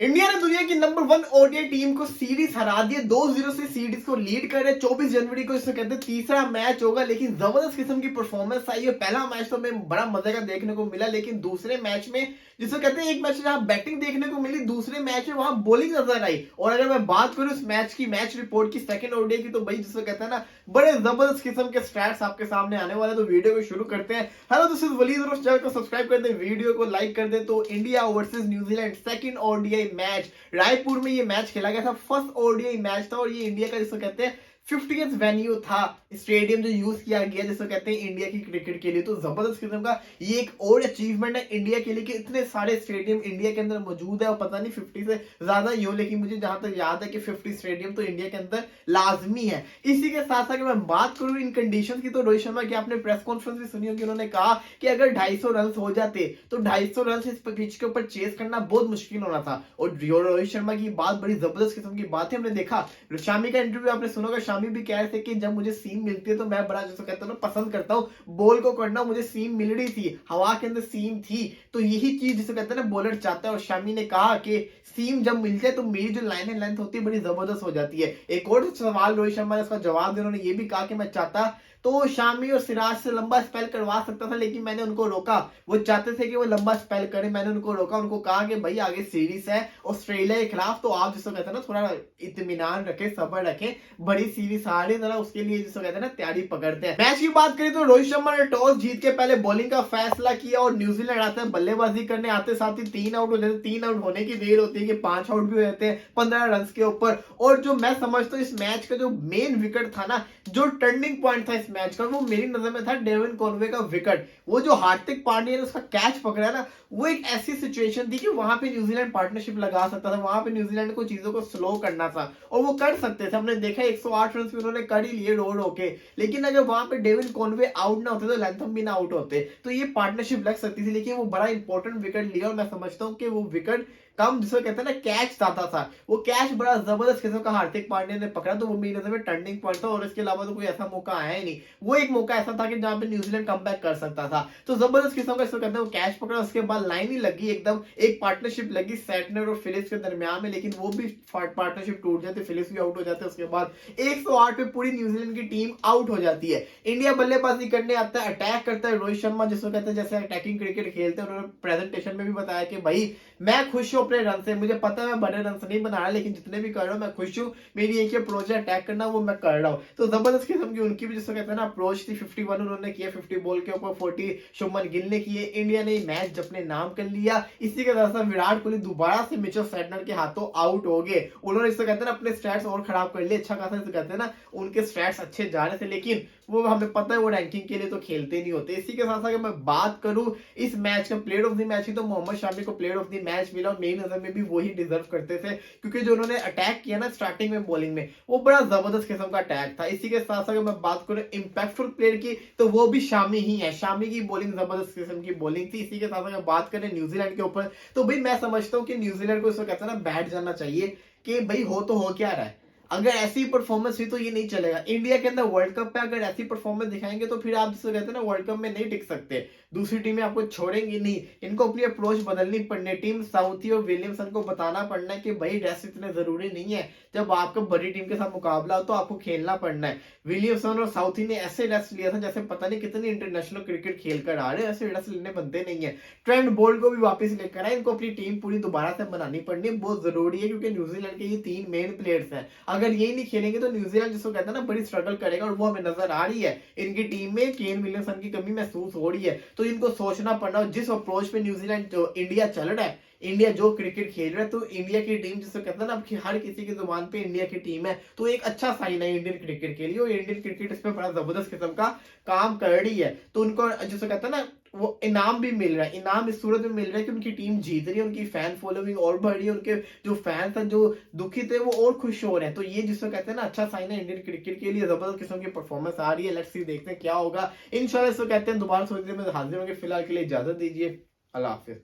India ने दुनिया की नंबर 1 ओडीआई टीम को सीरीज हरा दिया। 2-0 से सीरीज को लीड कर रहे। 24 जनवरी को इसको कहते हैं तीसरा मैच होगा, लेकिन जबरदस्त किस्म की परफॉर्मेंस आई है। पहला मैच तो हमें बड़ा मजे का देखने को मिला, लेकिन दूसरे मैच में जिसको कहते हैं एक मैच जहां बैटिंग देखने को मिली, दूसरे मैच में वहां बॉलिंग नजर आई। और अगर मैं बात करूं इस मैच की, मैच रिपोर्ट की, सेकंड ओडीआई की, तो भाई जिसको कहते हैं ना बड़े जबरदस्त किस्म के स्टैट्स आपके सामने आने वाले। तो वीडियो को शुरू करते हैं। हेलो, दिस इज वलीद और चैनल को सब्सक्राइब कर दें, वीडियो को लाइक कर दें। तो India versus New Zealand second ODI match, Raipur में ये मैच खेला गया था। फर्स्ट ओडीआई मैच था और ये इंडिया का जिसको कहते हैं 50th वेन्यू था, स्टेडियम जो यूज किया गया जिसको कहते हैं इंडिया की क्रिकेट के लिए। तो जबरदस्त किस्म का ये एक और अचीवमेंट है इंडिया के लिए कि इतने सारे स्टेडियम इंडिया के अंदर मौजूद है। और पता नहीं 50 से ज्यादा ही हो, लेकिन मुझे जहां तक याद है कि 50 स्टेडियम तो इंडिया के अंदर लाजमी है। इसी के साथ साथ अगर मैं बात करूं इन कंडीशन की, तो रोहित शर्मा की आपने प्रेस कॉन्फ्रेंस भी सुनी होगी। उन्होंने कहा कि अगर 250 रन हो जाते तो 250 रन इस पिच के ऊपर चेस करना बहुत मुश्किल होना था। और रोहित शर्मा की बात बड़ी जबरदस्त किस्म की बात है। हमने देखा शामी का इंटरव्यू आपने सुना होगा, शामी भी कह रहे थे कि जब मुझे सीम मिलती है तो मैं बड़ा जैसे कहता हूँ ना पसंद करता हूँ बॉल को करना। मुझे सीम मिल रही थी, हवा के अंदर सीम थी, तो यही चीज जिसे कहते हैं ना बॉलर चाहता है। और शामी ने कहा कि सीम जब मिल जाए तो मेरी जो लाइन एंड लेंथ होती है बड़ी जबरदस्त हो जाती है। एक और सवाल रोहित शर्मा ने उसका जवाब दिया, उन्होंने ये भी कहा कि मैं चाहता तो शामी और सिराज से लंबा स्पेल करवा सकता था, लेकिन मैंने उनको रोका। वो चाहते थे कि वो लंबा स्पेल करे, मैंने उनको रोका। उनको कहा कि भाई आगे सीरीज है ऑस्ट्रेलिया के खिलाफ, तो आप जिसको कहते हैं ना थोड़ा इत्मीनान रखें, सब्र रखें, बड़ी सीरीज आ रही है, उसके लिए जिसको कहते हैं ना तैयारी पकड़ते हैं। मैच की बात करें तो रोहित शर्मा ने टॉस जीत के पहले बॉलिंग का फैसला किया और न्यूजीलैंड आते हैं बल्लेबाजी करने। आते साथ ही 3 आउट हो जाते। 3 आउट होने की देर होती है कि 5 आउट भी हो जाते हैं 15 रन के ऊपर। और जो मैं समझता हूँ इस मैच का जो मेन विकेट था ना, जो टर्निंग पॉइंट था इस मैच का, वो मेरी नजर में था डेविन कॉनवे का विकेट। वो जो हार्दिक पांड्या ने उसका कैच पकड़ा ना, वो एक ऐसी सिचुएशन थी कि वहां पे न्यूजीलैंड पार्टनरशिप लगा सकता था। वहां पे न्यूजीलैंड को चीजों को स्लो करना था और वो कर सकते थे। हमने देखा 108 रन भी उन्होंने कर ही लिए रो रो के, लेकिन अगर वहां पे डेविन कॉनवे आउट ना होते तो लैंथम भी ना आउट होते, तो ये पार्टनरशिप लग सकती थी। लेकिन वो बड़ा इंपॉर्टेंट विकेट लिया और मैं समझता हूँ कि वो विकेट कम जिसको कहते हैं ना कैच चाहता था, वो कैच बड़ा जबरदस्त किस्म का हार्दिक पांड्या ने पकड़ा। तो वो मेरी नजर में टर्निंग पॉइंट था और इसके अलावा तो कोई ऐसा मौका आया ही नहीं। वो एक मौका ऐसा था कि जहां पे न्यूजीलैंड कमबैक कर सकता था। तो जबरदस्त किस्म का इसको कहते हैं वो कैच पकड़ा, उसके बाद लाइन ही लगी एकदम, एक पार्टनरशिप लगी सैटनर और फिलिप्स के दरमियान में, लेकिन वो भी पार्टनरशिप टूट जाती, फिलिप्स भी आउट हो जाते। उसके बाद 108 पे पूरी न्यूजीलैंड की टीम आउट हो जाती है। इंडिया बल्लेबाजी करने आता है, अटैक करता है। रोहित शर्मा जिसको कहते हैं जैसे अटैकिंग क्रिकेट खेलते हैं, उन्होंने प्रेजेंटेशन में भी बताया कि भाई मैं खुश हूं अपने रन से, मुझे पता है मैं बड़े रन से नहीं बना रहा, लेकिन जितने भी कर रहा हूं मैं खुश हूं, मेरी एक अप्रोच है अटैक करना, वो मैं कर रहा हूं। तो जबरदस्त किस्म की उनकी भी जिसको कहते हैं ना अप्रोच थी। 51 उन्होंने किया, 50 बॉल के ऊपर 40 शुभमन गिल ने किए। इंडिया ने मैच अपने नाम कर लिया। इसी के साथ विराट कोहली दोबारा से मिचेल सैटनर के हाथों आउट हो गए। उन्होंने इसको कहते हैं ना अपने स्टैट्स और खराब कर लिए। अच्छा खासा इसको कहते हैं ना उनके स्टैट्स अच्छे जा रहे थे, लेकिन वो हमें पता है वो रैंकिंग के लिए तो खेलते नहीं होते। इसी के साथ अगर मैं बात करूं इस मैच का प्लेयर ऑफ द मैच की, तो मोहम्मद शामी को प्लेयर ऑफ द मैच मिला और मेरी नजर में भी वही डिजर्व करते थे, क्योंकि जो उन्होंने अटैक किया ना स्टार्टिंग में बॉलिंग में, वो बड़ा जबरदस्त किस्म का अटैक था। इसी के साथ अगर मैं बात करूं इंपैक्टफुल प्लेयर की, तो वो भी शामी ही है। शामी की बॉलिंग जबरदस्त किस्म की बॉलिंग थी। इसी के साथ अगर बात करें न्यूजीलैंड के ऊपर, तो भाई मैं समझता हूं कि न्यूजीलैंड को इसको कहते हैं ना बैठ जाना चाहिए कि भाई हो तो हो क्या रहा है। अगर ऐसी परफॉर्मेंस हुई तो ये नहीं चलेगा। इंडिया के अंदर वर्ल्ड कप पे अगर ऐसी परफॉर्मेंस दिखाएंगे तो फिर आप जिसको कहते हैं ना वर्ल्ड कप में नहीं टिक सकते। दूसरी टीमें आपको छोड़ेंगी नहीं, इनको अपनी अप्रोच बदलनी पड़नी। टीम साउथी और विलियमसन को बताना पड़ना है कि भाई रेस्ट इतने जरूरी नहीं है। जब आपका बड़ी टीम के साथ मुकाबला हो तो आपको खेलना पड़ना है। विलियमसन और साउथी ने ऐसे रेस्ट लिया था जैसे पता नहीं कितनी इंटरनेशनल क्रिकेट खेल कर आ रहे हैं, ऐसे रेस्ट लेने बनते नहीं है। ट्रेंट बोल्ट को भी वापस लेकर आए, इनको अपनी टीम पूरी दोबारा से बनानी पड़नी है, बहुत जरूरी है, क्योंकि न्यूजीलैंड के ये 3 मेन प्लेयर्स हैं। अगर ये नहीं खेलेंगे तो न्यूजीलैंड जिसको कहते हैं ना बड़ी स्ट्रगल करेगा, और वो हमें नजर आ रही है। इनकी टीम में केन विलियमसन की कमी महसूस हो रही है, तो इनको सोचना पड़ना। जिस अप्रोच पे न्यूजीलैंड जो इंडिया चल रहा है, इंडिया जो क्रिकेट खेल रहा है, तो इंडिया की टीम जिसको कहते हैं ना हर किसी की जुबान पे इंडिया की टीम है, तो एक अच्छा साइन है इंडियन क्रिकेट के लिए। और इंडियन क्रिकेट इस पे बड़ा जबरदस्त किस्म का काम कर रही है। तो उनको जिसको कहते हैं ना वो इनाम भी मिल रहा है। इनाम इस सूरत में मिल रहा है कि उनकी टीम जीत रही है, उनकी फैन फॉलोइंग और बढ़ रही है, उनके जो फैंस हैं जो दुखित है वो और खुश हो रहे हैं। तो ये जिसको कहते हैं ना अच्छा साइन है इंडियन क्रिकेट के लिए। जबरदस्त किस्म की परफॉर्मेंस आ रही है। लेट्स सी देखते हैं क्या होगा। इंशाल्लाह इसको कहते हैं दोबारा सोचने में हाजिर होंगे। फिलहाल के लिए इजाजत दीजिए। अल्लाह हाफिज।